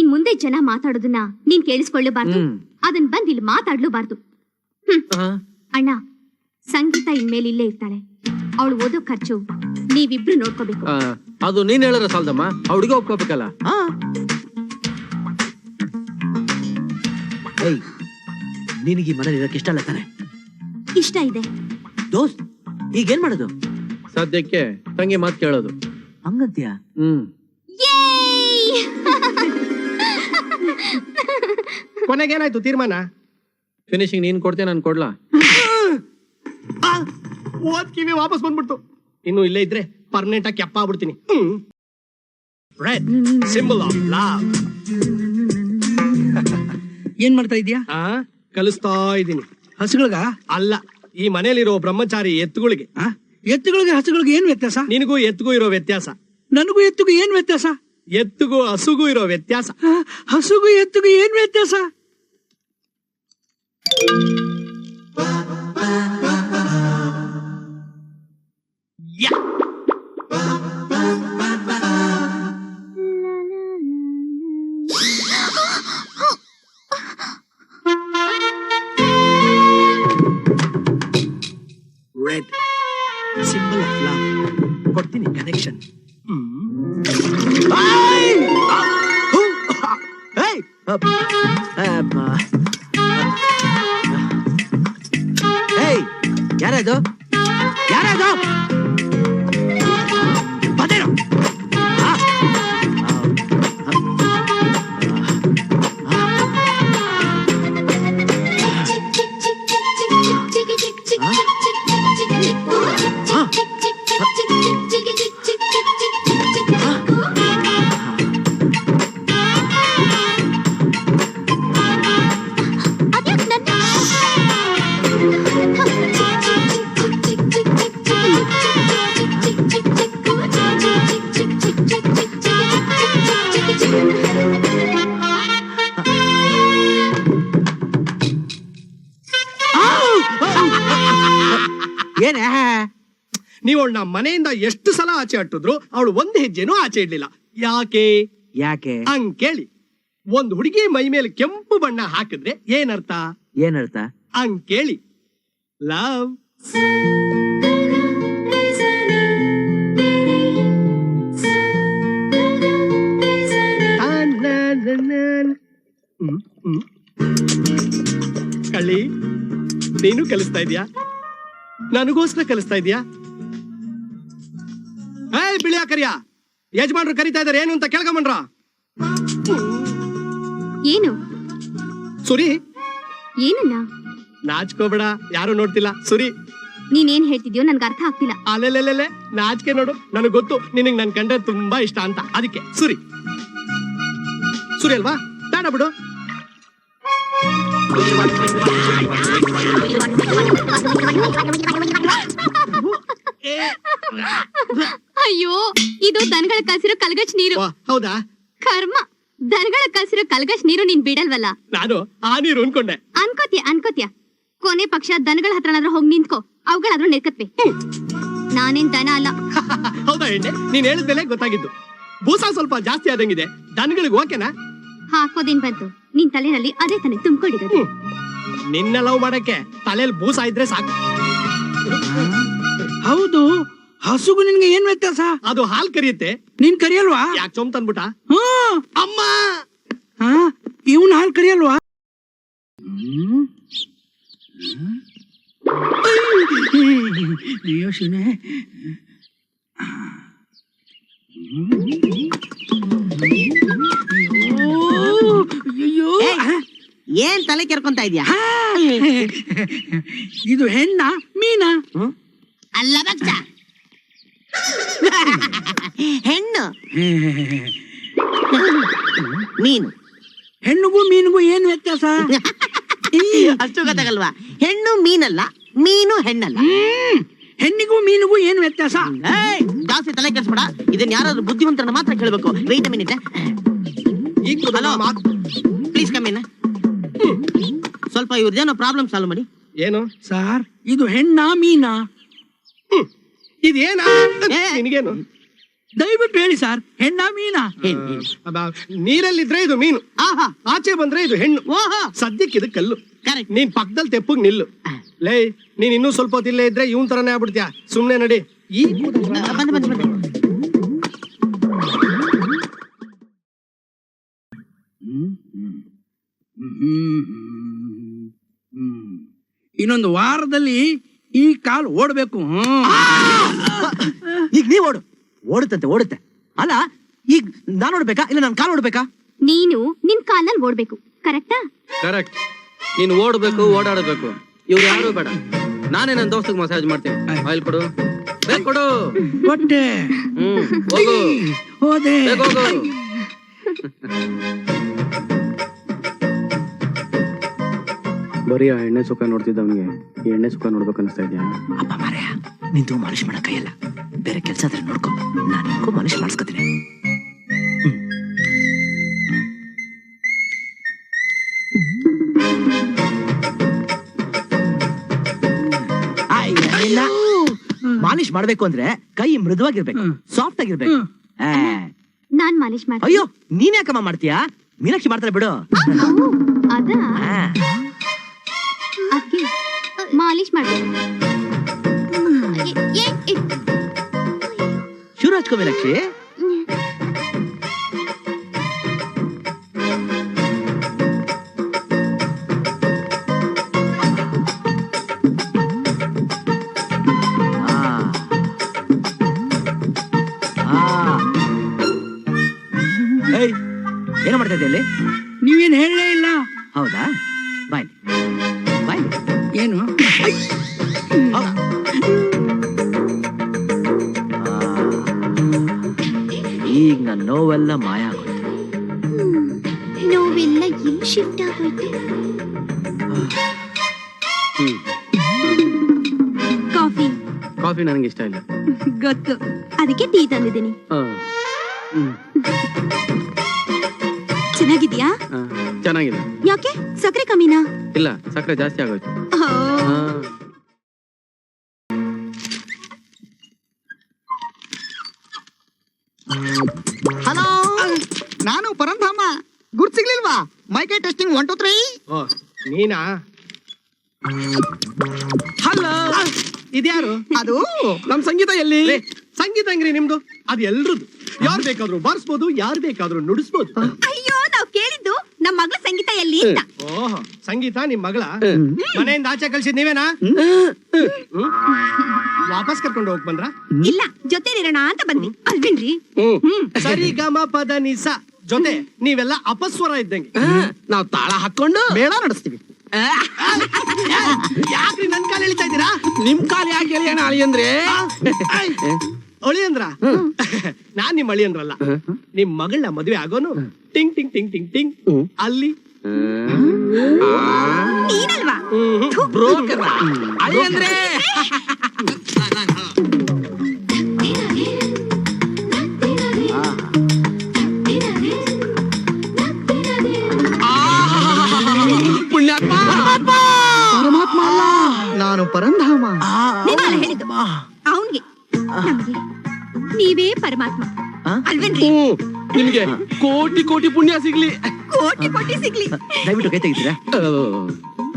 ಇನ್ ಮುಂದೆ ಜನ ಮಾತಾಡೋದನ್ನ ನೀನ್ ಕೇಳಿಸ್ಕೊಳ್ಳಬಾರ್ದು. ಅದನ್ ಬಂದ್ ಇಲ್ಲಿ ಮಾತಾಡ್ಲೂಬಾರ್ದು. ಅಣ್ಣ, ಸಂಗೀತ ಇನ್ಮೇಲೆ ಇಲ್ಲೇ ಇರ್ತಾಳೆ. ಅವಳು ಓದೋ ಖರ್ಚು ನೀವಿಬ್ರು ನೋಡ್ಕೋಬೇಕು. ಅದು ನೀನ್ ಹೇಳಿದ್ರೆ ಸಾಲದಮ್ಮ, ಅವಳಿಗೆ ಒಪ್ಕೋಬೇಕಲ್ಲ. ನಿನಗೆ ಮನೇಲಿ ಇರಕ್ಕೆ ಇಷ್ಟ ಅಲ್ಲ ತಾನೆ? ಇಷ್ಟ ಇದೆ ದೋಸ್ತ್. ಈಗೇನ್ ಮಾಡೋದು? ಸದ್ಯಕ್ಕೆ ತಂಗಿ ಮಾತು ಕೇಳೋದು. ಹಂಗಂತೀಯ? ಕೊನೆಗೇನಾಯ್ತು ತೀರ್ಮಾನ? ಫಿನಿಶಿಂಗ್ ನೀನ್ ಕೊಡ್ತೇನೆ, ನಾನು ಕೊಡ್ಲಾ? ಓದ್ ಕಿವಿ ವಾಪಸ್ ಬಂದ್ಬಿಡ್ತು. ಇನ್ನು ಇಲ್ಲೇ ಇದ್ರೆ ಪರ್ಮನೆಂಟ್ ಆಗಿ ಕೆಪ್ಪ ಆಗ್ಬಿಡ್ತೀನಿ. Red symbol of love. ಏನ್ ಮಾಡ್ತಾ ಇದೀಯಾ? ಕಲಿಸ್ತಾ ಇದ್ದೀನಿ. ಹಸುಗಳಗ ಅಲ್ಲ, ಈ ಮನೇಲಿರೋ ಬ್ರಹ್ಮಚಾರಿ ಎತ್ತುಗಳಿಗೆ. ಎತ್ತುಗಳಿಗೆ ಹಸುಗಳಿಗೆ ಏನ್ ವ್ಯತ್ಯಾಸ? ನಿನಗೂ ಎತ್ತುಗೂ ಇರೋ ವ್ಯತ್ಯಾಸ. ನನಗೂ ಎತ್ತುಗೂ ಏನ್ ವ್ಯತ್ಯಾಸ? ಎತ್ತುಗೂ ಹಸುಗೂ ಇರೋ ವ್ಯತ್ಯಾಸ. ಹಸುಗೂ ಎತ್ತುಗೂ ಏನ್ ವ್ಯತ್ಯಾಸ? Red symbol of love. ಕೊಡ್ತೀನಿ ಕನೆಕ್ಷನ್. ಯಾರದು ಯಾರದು ಬಂದೇನು ಏನ ನೀವು ಅವಳನ್ನ ಮನೆಯಿಂದ ಎಷ್ಟು ಸಲ ಆಚೆ ಅಟ್ಟಿದ್ರು ಅವಳು ಒಂದ್ ಹೆಜ್ಜೆನೂ ಆಚೆ ಇಡ್ಲಿಲ್ಲ. ಯಾಕೆ ಯಾಕೆ ಹಂಗ್ ಕೇಳಿ. ಒಂದ್ ಹುಡುಗಿ ಮೈ ಮೇಲೆ ಕೆಂಪು ಬಣ್ಣ ಹಾಕಿದ್ರೆ ಏನರ್ಥ? ಏನರ್ಥ? ಹಂಗ್ ಕೇಳಿ. ಲವ್. ಕಳ್ಳಿ, ನೀನು ಕಲಿಸ್ತಾ ಇದೀಯಾ? ನನಗೋಸ್ಕರ ಕಲಿಸ್ತಾ ಇದೀಯಾ? ಏಯ್ ಬಿಳಿಯ ಕರಿಯ, ಯಜಮಾನ್ರು ಕರಿತಾ ಇದಾರೆ, ಏನು ಅಂತ ಕೇಳ್ಕೊಂಬನ್ರ. ಏನು ಸುರಿ, ಏನನ್ನ? ನಾಚ್ಕೋಬೇಡ, ಯಾರು ನೋಡ್ತಿಲ್ಲ. ಸುರಿ, ನೀನೇನ್ ಹೇಳ್ತಿದ್ಯೋ ನನ್ಗೆ ಅರ್ಥ ಆಗ್ತಿಲ್ಲ. ಅಲ್ಲೆಲ್ಲೆಲ್ಲೆ ನಾಚಿಕೆ ನೋಡು. ನನಗ್ ಗೊತ್ತು ನಿನಗ್ ನನ್ ಕಂಡ್ರೆ ತುಂಬಾ ಇಷ್ಟ ಅಂತ, ಅದಕ್ಕೆ ಸುರಿ. ಸುರಿ ಅಲ್ವಾ? ಬೇಡ ಬಿಡು. ಅಯ್ಯೋ, ಇದು ದನಗಳ ಕಲ್ಸಿರೋ ಕಲ್ಗಚ್ ನೀರು. ವಾ, ಹೌದಾ? ಕರ್ಮ, ದನಗಳ ಕಲ್ಸಿರೋ ಕಲ್ಗಚ್ ನೀರು ನೀನ್ ಬಿಡಲ್ವಲ್ಲ. ನಾನು ಆ ನೀರು ಅನ್ಕೊಂಡೆ. ಅನ್ಕೋತ್ಯ ಕೊನೆ ಪಕ್ಷ ದನಗಳ ಹತ್ರನಾದ್ರೂ ಹೋಗಿ ನಿಂತ್ಕೋ, ಅವುಗಳಾದ್ರೂ ನೆರ್ಕತ್ವೆ. ನಾನೇನ್ ದನ ಅಲ್ಲ. ಹೌದಾ ಎಣ್ಣೆ? ನೀನ್ ಹೇಳಿದ್ಮೇಲೆ ಗೊತ್ತಾಗಿದ್ದು. ಬೂಸ ಸ್ವಲ್ಪ ಜಾಸ್ತಿ ಆದಂಗಿದೆ. ದನಗಳಿಗೆ ಓಕೆನಾ? ಹಾಕೋದೇನ್ ಬಂತು? ನಿನ್ ತಲೆನಲ್ಲಿ ಅದೇ ತಾನೆ ತುಂಬಿಕೊಂಡಿರೋದು. ನಿನ್ನ ಲವ್ ಮಾಡಕ್ಕೆ ತಲೆಯಲ್ಲಿ ಬೂಸ ಇದ್ರೆ ಸಾಕು. ಹೌದು, ಹಸುಗು ನಿನ್ಗೆ ಏನ್ ವ್ಯತ್ಯಾಸ? ಅದು ಹಾಲ್ ಕರಿಯುತ್ತೆ, ನೀನ್ ಕರಿಯಲ್ವಾ? ಯಾಕೆ ಚೊಂಬ್ ತಂದ್ಬಿಟ್ಟ? ಅಮ್ಮ, ಇವನ್ ಹಾಲ್ ಕರಿಯಲ್ವಾ? ಯೋಚನೆ. ಏನ್ ತಲೆ ಕೆರ್ಕೊಂತ ಇದ್ಯಾ? ಇದು ಹೆಣ್ಣ ಮೀನಾ? ಅಲ್ಲ ಭಕ್ತ, ಹೆಣ್ಣು ಮೀನು. ಹೆಣ್ಣಿಗೂ ಮೀನಿಗೂ ಏನ್ ವ್ಯತ್ಯಾಸ? ಅಷ್ಟು ಗೊತ್ತಾಗಲ್ವಾ? ಹೆಣ್ಣು ಮೀನಲ್ಲ, ಮೀನು ಹೆಣ್ಣಲ್ಲ. ಹೆಣ್ಣಿಗೂ ಮೀನಿಗೂ ಏನ್ ವ್ಯತ್ಯಾಸ? ಜಾಸ್ತಿ ತಲೆ ಕೆಡ್ಸ್ಬೇಡ. ಇದನ್ನ ಯಾರಾದ್ರೂ ಬುದ್ಧಿವಂತರನ್ನ ಮಾತ್ರ ಕೇಳಬೇಕು. Wait a minute. Hello, please come in. ಸ್ವಲ್ಪ ಇವ್ರದೇನೋ ಪ್ರಾಬ್ಲಮ್ ಸಾಲ್ವ್ ಮಾಡಿ. ಏನು ಸಾರ್, ಇದು ಹೆಣ್ಣ ಮೀನಾ? ಇದೇನಾ? ನಿನಗೇನು? ದಯವಿಟ್ಟು ಹೇಳಿ ಸರ್, ಹೆಣ್ಣ ಮೀನಾ? ನೀರಲ್ಲಿದ್ರೆ ಇದು ಮೀನು, ಆಹಾ, ಆಚೆ ಬಂದ್ರೆ ಇದು ಹೆಣ್ಣು. ಓಹೋ, ಸದ್ಯಕ್ಕೆ ಇದು ಕಲ್ಲು. ಕರೆಕ್ಟ್. ನೀನ್ ಪಕ್ಕದಲ್ಲಿ ತೆಪ್ಪಗ್ ನಿಲ್ಲು. ಲೇ, ನೀನ್ ಇನ್ನೂ ಸ್ವಲ್ಪ ಹೊತ್ತು ಇಲ್ಲೇ ಇದ್ರೆ ಇವನ್ ತರನೇ ಆಗ್ಬಿಡ್ತೀಯ. ಸುಮ್ನೆ ನಡಿ. ಈ ಬಂದೆ. ಇನ್ನೊಂದು ವಾರದಲ್ಲಿ ಈ ಕಾಲ್ ಓಡ್ಬೇಕು. ಈಗ ನೀವ್ ಓಡುತ್ತೆ. ಅಲ್ಲ, ಈಗ ನಾನ್ ಓಡ್ಬೇಕಾ ಇಲ್ಲ ನಾನ್ ಕಾಲ್ ಓಡ್ಬೇಕಾ? ನೀನು ನಿನ್ ಕಾಲಲ್ಲಿ ಓಡ್ಬೇಕು. ಕರೆಕ್ಟಾ? ಕರೆಕ್ಟ್. ನೀನ್ ಓಡ್ಬೇಕು, ಓಡಾಡಬೇಕು. ಇವ್ರು ಯಾರು ಬೇಡ. ನಾನೇ ನನ್ನ ದೋಸ್ತಗ್ ಮಸಾಜ್ ಮಾಡ್ತೇನೆ. ಆಯಿಲ್ ಕೊಡು, ಬೇಗ ಕೊಡು. ಕೊಟ್ಟೆ. ಹೋಗು, ಹೋದೆ. ಬೇಗ ಹೋಗು. ಬರೀ ಆ ಎಣ್ಣೆ ಸುಖ ನೋಡ್ತಿದ್ದವನಿಗೆ ಈ ಎಣ್ಣೆ ಸುಖ ನೋಡ್ಬೇಕು ಅನಿಸ್ತಾ ಇದೆಯಾ? ಅಪ್ಪ ಮಾರಾಯ, ನಿಂದು ಮಾಲಿಶ್ ಮಾಡಕ್ ಕೈಯಲ್ಲ. ಬೇರೆ ಕೆಲಸ ಆದ್ರೆ ನೋಡ್ಕೊ, ನಾನು ಮಾಲಿಶ್ ಮಾಡಿಸ್ಕೊತೀನಿ. ಮಾಲಿಶ್ ಮಾಡ್ಬೇಕು ಅಂದ್ರೆ ಕೈ ಮೃದುವಾಗಿರ್ಬೇಕು, ಸಾಫ್ಟ್ ಆಗಿರ್ಬೇಕು. ನಾನ್ ಮಾಲಿಶ್ ಮಾಡ್ತೀನಿ. ಅಯ್ಯೋ, ನೀನ್ ಯಾಕಮ್ಮ ಮಾಡ್ತೀಯಾ? ಮೀನಾಕ್ಷಿ ಮಾಡ್ತಾರೆ ಬಿಡು. ಅದಾ ಅದ್ಕೆ ಮಾಲಿಶ್ ಮಾಡ್ಬೇಕು. ಶುರು ಹಚ್ಕೋ ಮೀನಾಕ್ಷಿ. ನೀವೇನ್ ಹೇಳಲೇ ಇಲ್ಲ. ಹೌದಾ? ಬಾಯ್ ಬಾಯ್. ಏನು? ಈಗ ನನ್ನ ನೋವೆಲ್ಲ ಮಾಯ ಆಗೋಯ್ತು. ನೋವೆಲ್ಲ ಎಲ್ಲಿ ಶಿಫ್ಟ್ ಆಗೋಯ್ತು? ಕಾಫಿ ಕಾಫಿ ನನಗೆ ಇಷ್ಟ ಇಲ್ಲ. ಗೊತ್ತು, ಅದಕ್ಕೆ ಟೀ ತಂದಿದ್ದೀನಿ. ಚೆನ್ನಾಗಿದ್ಯಾ? ಚೆನ್ನಾಗಿಲ್ಲ. ಯಾಕೆ? ಸಕ್ಕರೆ ಕಮ್ಮಿನಾ? ಇಲ್ಲ, ಸಕ್ಕರೆ ಜಾಸ್ತಿ ಆಗೋಯ್ತು. ಹಲೋ, ನಾನು ಪರಂಧಾಮ. ಗುರ್ತ್ ಸಿಗ್ಲಿಲ್ವಾ? ಮೈಕೈ ಟೆಸ್ಟಿಂಗ್ 1 2 3. ಓ, ನೀನಾ? ಹಲೋ, ಇದ್ಯಾರು? ಅದು ನಮ್ ಸಂಗೀತ ಎಲ್ಲಿ? ಲೇ, ಸಂಗೀತ ಅಂಗ್ರಿ ನಿಮ್ದು? ಅದು ಎಲ್ರದ್ದು. ಯಾರು ಬೇಕಾದ್ರೂ ಬಾರಿಸ್ಬೋದು, ಯಾರು ಬೇಕಾದ್ರೂ ನುಡಿಸ್ಬೋದು. ಅಯ್ಯೋ, ನಾವ್ ಕೇಳಿದ್ದು ನಮ್ ಮಗಳ ಸಂಗೀತ ಎಲ್ಲಿ ಅಂತ. ಓಹ್, ಸಂಗೀತ ನಿಮ್ ಮಗಳ? ಮನೆಯಿಂದ ಆಚೆ ಕಳ್ಸಿದ್ ನೀವೇನಾ? ವಾಪಸ್ ಕರ್ಕೊಂಡು ಹೋಗ್ ಬಂದ್ರ? ಇಲ್ಲ, ಜೊತೆಲಿರೋಣ ಅಂತ ಬಂದ್ವಿ ಅಲ್ವೇನ್ರಿ? ಸರಿ ಗಮ ಪದ ನಿಸ ಜೊತೆ ನೀವೆಲ್ಲ ಅಪಸ್ವರ ಇದ್ದಂಗೆ. ನಾವ್ ತಾಳ ಹಾಕೊಂಡು ಮೇಳ ನಡೆಸ್ತೀವಿ. ಯಾಕ್ರಿ ನನ್ ಕಾಲ ಎಳಿತಾ ಇದ್ದೀರಾ? ನಿಮ್ ಕಾಲ್ ಯಾಕೆ ಎಳಿಯೋಣ ಅಳಿ ಅಂದ್ರೆ? ಅಳಿ ಅಂದ್ರ? ನಾನ್ ನಿಮ್ ಅಳಿ ಅಂದ್ರಲ್ಲ, ನಿಮ್ ಮಗಳನ್ನ ಮದ್ವೆ ಆಗೋನು ಟಿಂಗ್ ಟಿಂಗ್ ಟಿಂಗ್ ಟಿಂಗ್ ಟಿಂಗ್ ಅಲ್ಲಿ. ನೀನಲ್ವಾ? ಬ್ರೋಕರ್ ಅಳಿ ಅಂದ್ರೆ? ಪುಣ್ಯಾತ್ಮ ಪರಮಾತ್ಮ ಅಲ್ಲ, ನಾನು ಪರಂಧಾಮ. ನೀನಲ್ಲ ಹೇಳಿದ್ದು ಅವನ್ಗೆ. ನಮ್ಗೆ ನೀವೇ ಪರಮಾತ್ಮ ಅಲ್ವೇನ್ರಿ? ನಿಮ್ಗೆ ಕೋಟಿ ಕೋಟಿ ಪುಣ್ಯ ಸಿಗ್ಲಿ. ಕೋಟಿ ಕೋಟಿ ಸಿಗ್ಲಿ. ದಯವಿಟ್ಟು ಕೈ ತೆಗಿತೀರಾ?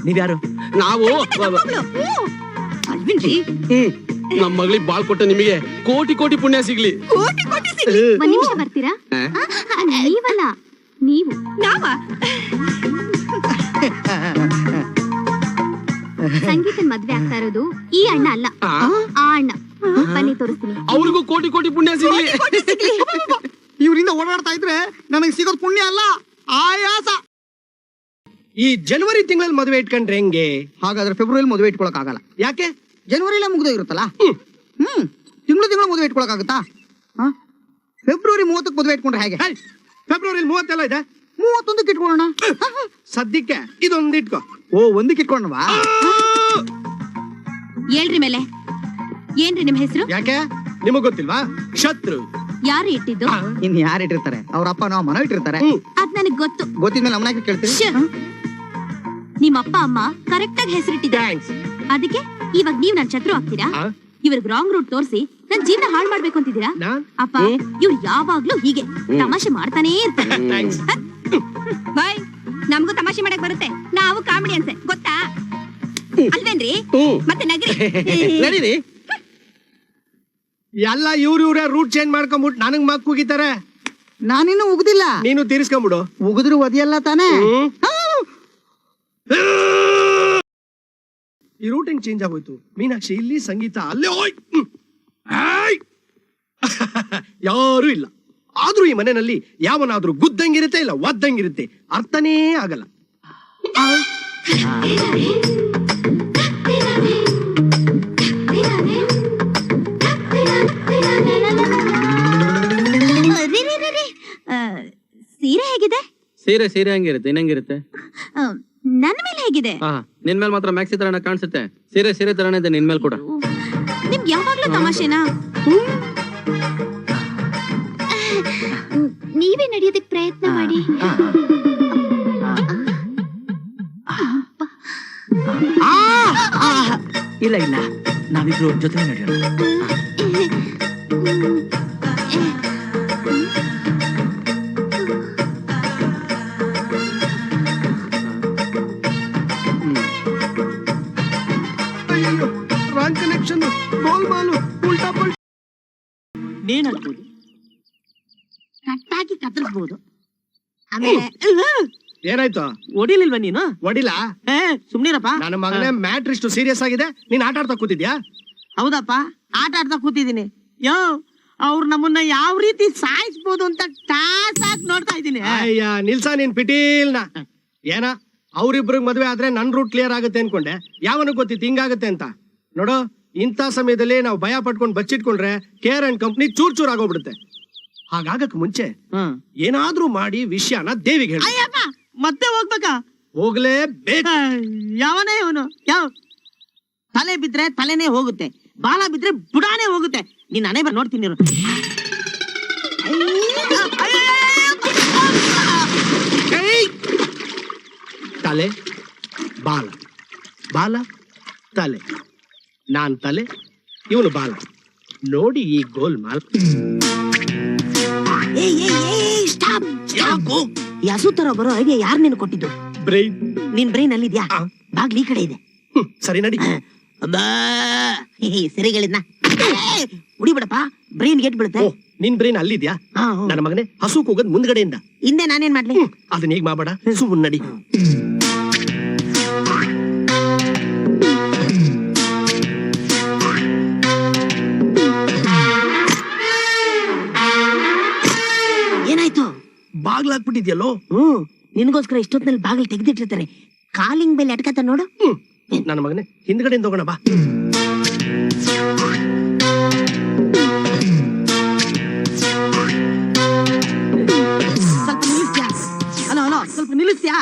ನೀವ್ಯಾರು? ನಾವು ಮಗಳು. ಅಲ್ವೇನ್ರಿ? ನಮ್ ಮಗಳಿಗೆ ಬಾಳ್ ಕೊಟ್ಟ ನಿಮಗೆ ಕೋಟಿ ಕೋಟಿ ಪುಣ್ಯ ಸಿಗ್ಲಿ. ಕೋಟಿ ಕೋಟಿ ಸಿಗ್ಲಿ. ಒಂದ್ ನಿಮಿಷ ಬರ್ತೀರಾ? ನೀವಲ್ಲ, ನೀವು. ನಾವ? ಸಂಗೀತನ್ ಮದ್ವೆ ಆಗ್ತಾ ಇರೋದು ಈ ಅಣ್ಣ ಅಲ್ಲ, ಆ ಅಣ್ಣ. ಬನ್ನಿ ತೋರಿಸ್ತೀನಿ. ಅವ್ರಿಗೂ ಕೋಟಿ ಕೋಟಿ ಪುಣ್ಯ ಸಿಗ್ಲಿ. ಇವರಿಂದ ಓಡಾಡ್ತಾ ಇದ್ರೆ ನನಗೆ ಸಿಗೋದು ಪುಣ್ಯ ಅಲ್ಲ, ಆಯಾಸ. ಈ ಜನವರಿ ತಿಂಗಳಲ್ಲಿ ಮದುವೆ ಇಟ್ಕೊಂಡ್ರೆ ಹೆಂಗೆ? ಹಾಗಾದ್ರೆ ಫೆಬ್ರವರಿ ಮದುವೆ ಇಟ್ಕೊಳಕ್ ಆಗಲ್ಲ. ಯಾಕೆ? ಜನವರಿಲೇ ಮುಗ್ದೋಗಿರುತ್ತಲ್ಲ. ತಿಂಗಳು ಮದುವೆ ಇಟ್ಕೊಳಕ್ ಆಗುತ್ತಾ? ಫೆಬ್ರವರಿ 30ಕ್ಕೆ ಮದುವೆ ಇಟ್ಕೊಂಡ್ರೆ ಹೇಗೆ? ಫೆಬ್ರವರಿ 30 ಇದೆ. 31ಕ್ಕೆ ಇಟ್ಕೊಳ್ಳೋಣ. ಸದ್ಯಕ್ಕೆ ಇದೊಂದು ಇಟ್ಕೋ. ಓ, 1ಕ್ಕೆ ಇಟ್ಕೊಂಡ್ವಾ? ಹೇಳ್ರಿ ಮೇಲೆ. ಏನ್ರಿ ನಿಮ್ ಹೆಸರು? ಯಾಕೆ ನಿಮಗ್ ಗೊತ್ತಿಲ್ವಾ? ಶತ್ರು. ಯಾರು ಇಟ್ಟಿದ್ದು? ಇನ್ ಯಾರು ಇಟ್ಟಿರ್ತಾರೆ? ಅವ್ರ ಅಪ್ಪ ನಾವು ಮನ ಇಟ್ಟಿರ್ತಾರೆ. ಅದ್ ನನಗ್ ಗೊತ್ತು. ಗೊತ್ತಿದ್ಮೇಲೆ ಅಮ್ಮನ ಕೇಳ್ತೀವಿ. ನಿಮ್ ಅಪ್ಪ ಅಮ್ಮ ಕರೆಕ್ಟ್ ಆಗಿ ಹೆಸರಿಟ್ಟಿದ್ದಾರೆ. ಅದಕ್ಕೆ ಇವಾಗ ನೀವ್ ನನ್ ಶತ್ರು ಆಗ್ತೀರಾ? ಇವ್ರಿಗೆ ರಾಂಗ್ ರೂಟ್ ತೋರಿಸಿ ನನ್ ಜೀವನ ಹಾಳು ಮಾಡ್ಬೇಕು ಅಂತಿದ್ದೀರಾ? ಅಪ್ಪ, ಇವ್ರು ಯಾವಾಗ್ಲೂ ಹೀಗೆ ತಮಾಷೆ ಮಾಡ್ತಾನೇ ಇರ್ತಾರೆ. ಬಾಯ್, ನಮಗೂ ತಮಾಷೆ ಮಾಡಕ್ ಬರುತ್ತೆ. ನಾವು ಕಾಮಿಡಿ ಅನ್ಸೆ ಗೊತ್ತಾ ಅಲ್ವೇನ್ರಿ? ಮತ್ತೆ ನಗರಿ. ನಡೀರಿ. ಎಲ್ಲ ಇವ್ರೇ ರೂಟ್ ಚೇಂಜ್ ಮಾಡ್ಕೊಂಡ್ಬಿಟ್ಟು ನನಗ್ ಮಕ್ ಹೋಗಿದ್ದಾರೆ. ನಾನಿನ್ನು ಉಗ್ದಿಲ್ಲ. ನೀನು ತೀರಿಸ್ಕೊಂಡ್ಬಿಡು. ಉಗಿದ್ರು ಒದಿಯಲ್ಲ ತಾನೇ? ಈ ರೂಟಿಂಗ್ ಚೇಂಜ್ ಆಗೋಯ್ತು. ಮೀನಾಕ್ಷಿ ಇಲ್ಲಿ, ಸಂಗೀತ ಅಲ್ಲೇ. ಯಾರು ಇಲ್ಲ. ಆದ್ರೂ ಈ ಮನೆಯಲ್ಲಿ ಯಾವನಾದ್ರೂ ಗುದ್ದಂಗಿರುತ್ತೆ, ಇಲ್ಲ ಒದ್ದಂಗಿರುತ್ತೆ. ಅರ್ಥನೇ ಆಗಲ್ಲ. ಸೀರೆ ಹೇಗಿದೆ? ಸೀರೆ ಸೀರೆ ಹಂಗಿರುತ್ತೆ, ಇನ್ನಂಗಿರುತ್ತೆ. ನನ್ನ ಮೇಲೆ ಹೇಗಿದೆ? ನಿನ್ ಮೇಲೆ ಮಾತ್ರ ಮ್ಯಾಕ್ಸಿ ತರನ ಕಾಣಿಸುತ್ತೆ. ಸೀರೆ ಸೀರೆ ತರನೇ ಇದೆ ನಿನ್ ಮೇಲೆ ಕೂಡ. ನಿಮ್ಗೆ ಯಾವಾಗ್ಲೂ ತಮಾಷೆನಾ? ನೀವೇ ನಡೆಯೋದಕ್ಕೆ ಪ್ರಯತ್ನ ಮಾಡಿ. ಇಲ್ಲ ಇಲ್ಲ, ನಾವಿಬ್ರು ಜೊತೆ ನಡೆಯೋಣ. ರಾಂಗ್ ಕನೆಕ್ಷನ್, ಗೋಲ್ಮಾಲು, ಉಲ್ಟಾ ಪಲ್ಟಾ. ನೇಣಾಕ್ಬೋದು, ಕಟ್ಟಾಗಿ ಕತ್ತರಿಸ್ಬೋದು. ಆಮೇಲೆ ಏನಾಯ್ತು? ಹೊಡಿಲಿಲ್ವಾ ನೀನು? ಒಡಿಲ? ಸುಮ್ನಿರಪ್ಪ. ನನ್ನ ಮಗನೇ ಮ್ಯಾಟ್ರ್ ಇಷ್ಟು ಸೀರಿಯಸ್ ಆಗಿದೆ, ನೀನ್ ಆಟ ಆಡ್ತಾ ಕೂತಿದ್ಯಾ? ಹೌದಪ್ಪ, ಆಟ ಆಡ್ತಾ ಕೂತಿದ್ದೀನಿ. ಯೋ, ಅವ್ರು ನಮ್ಮನ್ನ ಯಾವ ರೀತಿ ಸಾಯಿಸ್ಬೋದು ಅಂತ ಟಾಸಾಗಿ ನೋಡ್ತಾ ಇದ್ದೀನಿ. ಅಯ್ಯ ನಿಲ್ಸ ನೀನ್ ಪಿಟೀಲ್ನ ಏನ ಅವ್ರಿಬ್ರಿಗೆ ಮದ್ವೆ ಆದ್ರೆ ನನ್ ರೂಟ್ ಕ್ಲಿಯರ್ ಆಗುತ್ತೆ ಅನ್ಕೊಂಡೆ. ಯಾವನಿಗೆ ಗೊತ್ತಿತ್ತು ಹಿಂಗಾಗುತ್ತೆ ಅಂತ. ನೋಡು, ಇಂಥ ಸಮಯದಲ್ಲಿ ನಾವು ಭಯ ಪಟ್ಕೊಂಡು ಬಚ್ಚಿಟ್ಕೊಂಡ್ರೆ ಕೇರ್ ಅಂಡ್ ಕಂಪ್ನಿ ಚೂರ್ ಚೂರ್ ಆಗೋಗ್ಬಿಡುತ್ತೆ. ಹಾಗಾಗಕ್ ಮುಂಚೆ ಏನಾದ್ರೂ ಮಾಡಿ ವಿಷಯನ ದೇವಿಗೆ ಹೇಳಿ. ಅಯ್ಯಪ್ಪ, ಮತ್ತೆ ಹೋಗ್ಬೇಕಾ? ಹೋಗ್ಲೇಬೇಕು. ಯಾವನೇ ಇವನು? ಯಾವ ತಲೆ ಬಿದ್ರೆ ತಲೆನೇ ಹೋಗುತ್ತೆ, ಬಾಲ ಬಿದ್ರೆ ಬುಡಾನೇ ಹೋಗುತ್ತೆ. ನೀನ್ ಅನೇ ಬರ್ ನೋಡ್ತೀನಿ ಇರು. ತಲೆ ಬಾಲ, ಬಾಲ ತಲೆ, ನಾನ್ ತಲೆ, ಇವನು ಬಾಲ. ನೋಡಿ ಈ ಗೋಲ್ಮಾಲ್. ಯಾಕೋ ಈ ಹಸು ತರ ಬರೋ ಐಡಿಯಾ ಯಾರು ನೀನು ಕೊಟ್ಟಿದ್ದು? ಬ್ರೈನ್. ನಿನ್ ಬ್ರೈನ್ ಅಲ್ಲಿದ್ಯಾ? ಬಾಗ್ಲಿ ಈ ಕಡೆ ಇದೆ. ಸರಿ ನಡಿ. ಸರಿಗಳಿದ್ನ ಉಡಿಬಿಡಪ್ಪ, ಬ್ರೈನ್ ಗೆಟ್ ಬೀಳುತ್ತೆ. ಓ, ನಿನ್ ಬ್ರೈನ್ ಅಲ್ಲಿದ್ಯಾ? ನನ್ನ ಮಗನೇ, ಹಸು ಕೂಗದ್ ಮುಂದ್ಗಡೆಯಿಂದ. ಹಿಂದೆ ನಾನೇನ್ ಮಾಡ್ಲಿ? ಅದನ್ನ ಈಗ ಮಾಡಬೇಡ, ಸುಮ್ಮನೆ ನಡಿ. ಏನಾಯ್ತು? ಬಾಗ್ಲಾಕ್ಬಿಟ್ಟಿದ್ಯಲ್ಲೋ. ನಿನ್ಗೋಸ್ಕರ ಇಷ್ಟೊತ್ತಿನಲ್ಲಿ ಬಾಗಿಲು ತೆಗೆದಿಟ್ಟಿರ್ತಾರೆ. ಕಾಲಿಂಗ್ ಮೇಲೆ ಅಟ್ಕತ್ತ ನೋಡು. ನನ್ನ ಮಗನೇ, ಹಿಂದ್ಗಡೆಯಿಂದ ಹೋಗೋಣ ಬಾ. ಸ್ವಲ್ಪ ನಿಲ್ಲಿಸ್ತ್ಯಾ? ಹಲೋ ಹಲೋ, ಸ್ವಲ್ಪ ನಿಲ್ಲಿಸ್ತ್ಯಾ?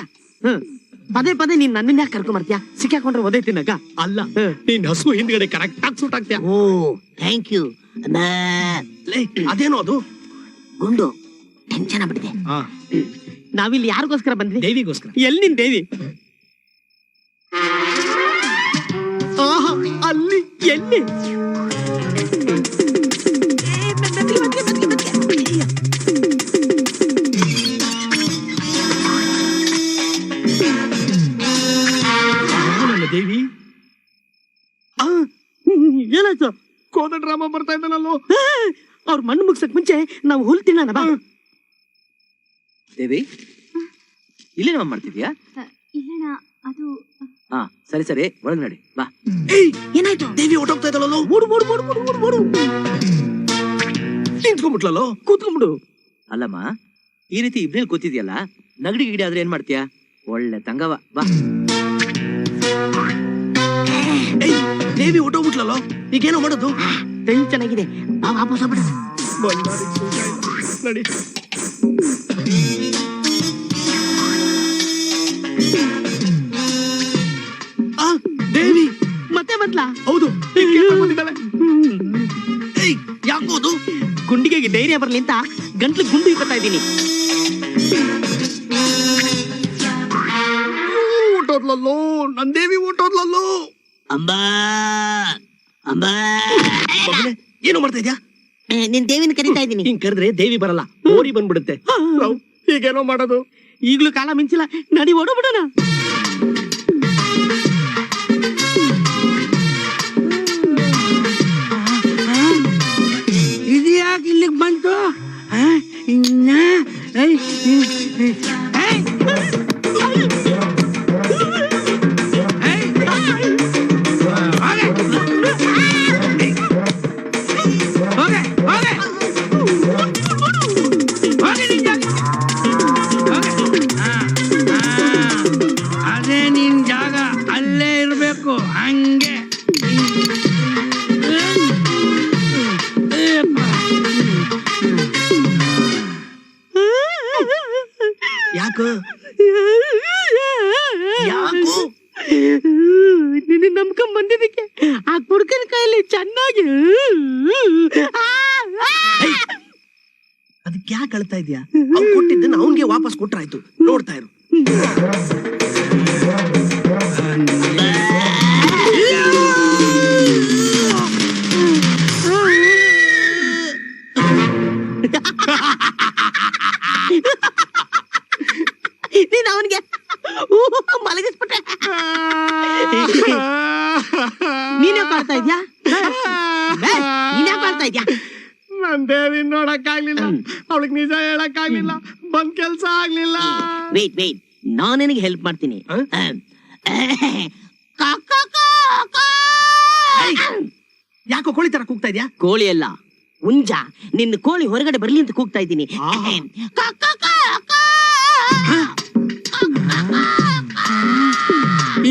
ಪದೇ ಪದೇ ನೀನ್ ನನ್ನನ್ನ ಯಾಕೆ ಕರ್ಕೊಂಡ್ ಬರ್ತೀಯಾ? ಸಿಕ್ಕಾಕೊಂಡ್ರೆ ಒದೇ ತಿನ್ನಕ ಅಲ್ಲ, ನೀನ್ ಹಸು ಹಿಂದ್ಗಡೆ ಕರೆಕ್ಟ್ ಆಗಿ ಸೂಟ್ ಆಗ್ತೀಯ. Oh thank you. ಅದೇನೋ ಅದು ಗುಂಡು ಟೆನ್ಷನ್ ಆಗ್ಬಿಟ್ಟಿದೆ. ನಾವಿಲ್ಲಿ ಯಾರಿಗೋಸ್ಕರ ಬಂದ್ವಿ? ದೇವಿಗೋಸ್ಕರ. ಎಲ್ಲಿ ನಿನ್ ದೇವಿ? ಅಲ್ಲಿ ಎಲ್ಲಿ? ನನ್ನ ದೇವಿ. ಏನಾಯ್ತು? ಕೋದ ಡ್ರಾಮಾ ಬರ್ತಾ ಇದ್ದಾನಲ್ಲೋ. ಅವ್ರ ಮಣ್ಣು ಮುಗ್ಸಕ್ ಮುಂಚೆ ನಾವು ಹುಲ್ ತಿನ್ನೋಣ ಬಾ. ದೇವಿ, ಇಲ್ಲೇ ನಾವು ಮಾಡ್ತಿದ್ಯಾ? ಇಲ್ಲಣ್ಣ, ಅದು ಹಾ ಸರಿ ಸರಿ, ಒಳಗ್ ನಡಿ ಬಾ. ಏನಾಯ್ತು? ದೇವಿ ಹೊಟ್ಟೋಗ್ತಾ ಇದ್ದಲ್ಲೋ. ಓಡು ಓಡು ಓಡು ಓಡು ಓಡು ಓಡು. ನಿಂತ್ಕೊಂಡ್ಬಿಟ್ಲಲ್ಲೋ. ಕೂತ್ಕೊಂಡ್ಬಿಡು. ಅಲ್ಲಮ್ಮ, ಈ ರೀತಿ ಇಬ್ರಲ್ಲಿ ಕೂತಿದ್ಯಲ್ಲ, ನಗಡಿ ಗಿಡಿ ಆದ್ರೆ ಏನ್ ಮಾಡ್ತೀಯಾ? ಒಳ್ಳೆ ತಂಗವ, ಬಾ. ದೇವಿ ಹೊಟ್ಟೋಗ್ಬಿಟ್ಲಲ್ಲೋ. ಈಗೇನೋ ಮಾಡೋದು? ಟೆನ್ಷನ್ ಆಗಿದೆ, ಬಾ ವಾಪಸ್ ಹೋಗ್ಬಿಡ. ನಡಿ. ದೇವಿ ಮತ್ತೆ ಬಂದ್ಲಾ? ಹೌದು, ಯಾಕೋದು? ಗುಂಡಿಗೆ ಧೈರ್ಯ ಬರ್ಲಿ ಅಂತ ಗಂಟ್ಲು ಗುಂಡು ಇಪ್ಪತ್ತಾ ಇದ್ದೀನಿ. ಊಟೋದ್ಲಲ್ಲೋ, ನನ್ ದೇವಿ ಊಟೋದ್ಲಲ್ಲೋ. ಅಂಬಾ ಅಂಬಾ, ಏನು ಮಾಡ್ತಾ ಇದ್ಯಾ? ನಿನ್ ದೇವಿನ ಕರೀತಾ ಇದ್ದೀನಿ. ಹಿಂಗ್ ಕರೆದ್ರೆ ದೇವಿ ಬರಲ್ಲ, ಓರಿ ಬಂದ್ಬಿಡುತ್ತೆ. ಈಗೇನೋ ಮಾಡೋದು? ಈಗ್ಲೂ ಕಾಲ ಮಿಂಚಿಲ್ಲ, ನಡಿ ಓಡೋಬಿಡೋಣ. ಇದು ಯಾಕೆ ಇಲ್ಲಿಗೆ ಬಂತು? ಅದೇ ನಿನ್ ಜಾಗ, ಅಲ್ಲೇ ಇರ್ಬೇಕು. ಹಂಗೆ ಯಾಕೋ ಯಾಕೋ ನಿನ್ನ ನಂಬ್ಕೊಂಡ್ ಬಂದಿದ್ದಕ್ಕೆ ಆ ಕುಡ್ಕನ ಕೈಯಲ್ಲಿ ಚೆನ್ನಾಗಿ. ಅದಕ್ಕೆ ಯಾಕೆ ಅಳ್ತಾ ಇದ್ಯಾ? ಅವ್ನು ಕೊಟ್ಟಿದ್ದನ್ನ ಅವನ್ಗೆ ವಾಪಸ್ ಕೊಟ್ರಾಯ್ತು. ನೋಡ್ತಾ ಇರು. ನೀನ್ ಅವನ್ಗೆ ಮಲಗಿಸ್ಬಿಟ್ಟೆ. ನೀನೇ ಮಾಡ್ತಾ ಇದ್ಯಾ? ನೀನೇ ಮಾಡ್ತಾ ಇದ್ಯಾ? ನನ್ ದೇವಿ ನೋಡಕ್ ಆಗ್ಲಿಲ್ಲ, ಅವಳಿಗೆ ನಿಜ ಹೇಳಕ್ ಆಗ್ಲಿಲ್ಲ, ಬಂದ್ ಕೆಲ್ಸ ಆಗ್ಲಿಲ್ಲ. ವೇಟ್ ವೇಟ್, ನಾನು ನಿನಗೆ ಹೆಲ್ಪ್ ಮಾಡ್ತೀನಿ. ಯಾಕೋ ಕೋಳಿ ತರ ಕೂಗ್ತಾ ಇದ್ಯಾ? ಕೋಳಿ ಅಲ್ಲ, ಹುಂಜ ನಿನ್ನ ಕೋಳಿ ಹೊರಗಡೆ ಬರ್ಲಿ ಅಂತ ಕೂಗ್ತಾ ಇದ್ದೀನಿ.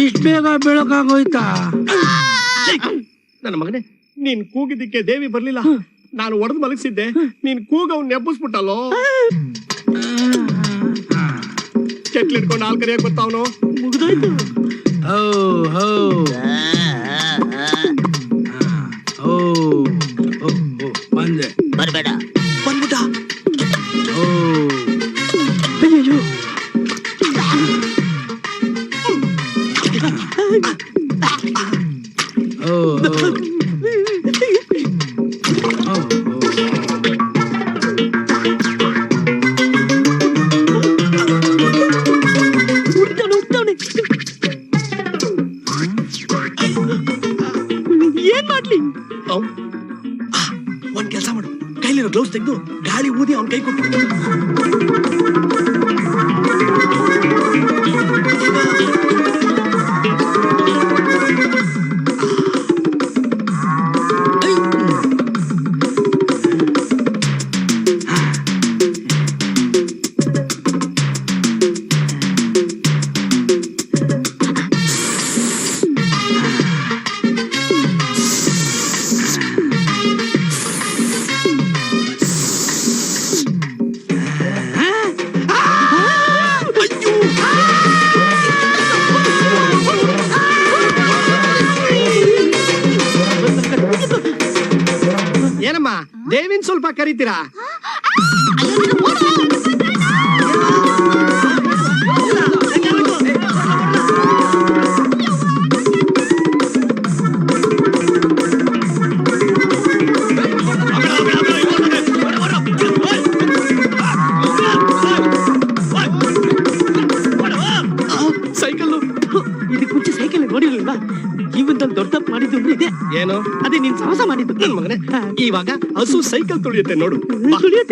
ಇಷ್ಟ ಬೇಗ ಬೆಳಕಾಗೋಯ್ತಾ? ನನ್ನ ಮಗನೇ, ನೀನ್ ಕೂಗಿದ್ದಕ್ಕೆ ದೇವಿ ಬರ್ಲಿಲ್ಲ. ನಾನು ಒಡೆದು ಮಲಗಿಸಿದ್ದೆ, ನೀನ್ ಕೂಗ ಅವ್ನು ನೆಬ್ಬಿಸ್ಬಿಟ್ಟಲ್ಲೋ. ಕೆಟ್ಲಿಟ್ಕೊಂಡು ಹಾಲ್ ಕರಿಯಕ್ ಬರ್ತಾವನು. ಮುಗಿದೋಯ್ತು. ಓ ಹೋ ಓ ಓ ಬಂದೆ. ಬರ್ಬೇಡ. ಬಂದ್ಬಿಟ್ಟ. ಓ ಅಯ್ಯೋ ಓ ಏನ್ ಮಾಡ್ಲಿ? ಒಂದ್ ಕೆಲಸ ಮಾಡು, ಕೈಲಿರೋ ಗ್ಲೌಸ್ ತೆಗೆದು ಗಾಳಿ ಊದಿ ಅವ್ನ ಕೈ ಕೊಟ್ಟು. ಏನಮ್ಮ, ದೇವಿನ್ ಸ್ವಲ್ಪ ಕರಿತೀರಾ? ಸೈಕಲ್ ಇದಕ್ಕೆ ಮುಂಚೆ ಸೈಕಲ್ ನೋಡಿರ್ಲಿಲ್ವಾ? ಜೀವನದಲ್ಲಿ ದೊಡ್ಡ ತಪ್ಪು ಮಾಡಿದ್ದು ಇದೆ. ಏನು? ಅದೇ ನೀನ್ ಸಾಹಸ ಮಾಡಿದ್ದು. ನನ್ ಮಗನೇ, ಇವಾಗ ಹಸು ಸೈಕಲ್ ತುಳಿಯುತ್ತೆ ನೋಡು. ತುಳಿಯುತ್ತೆ.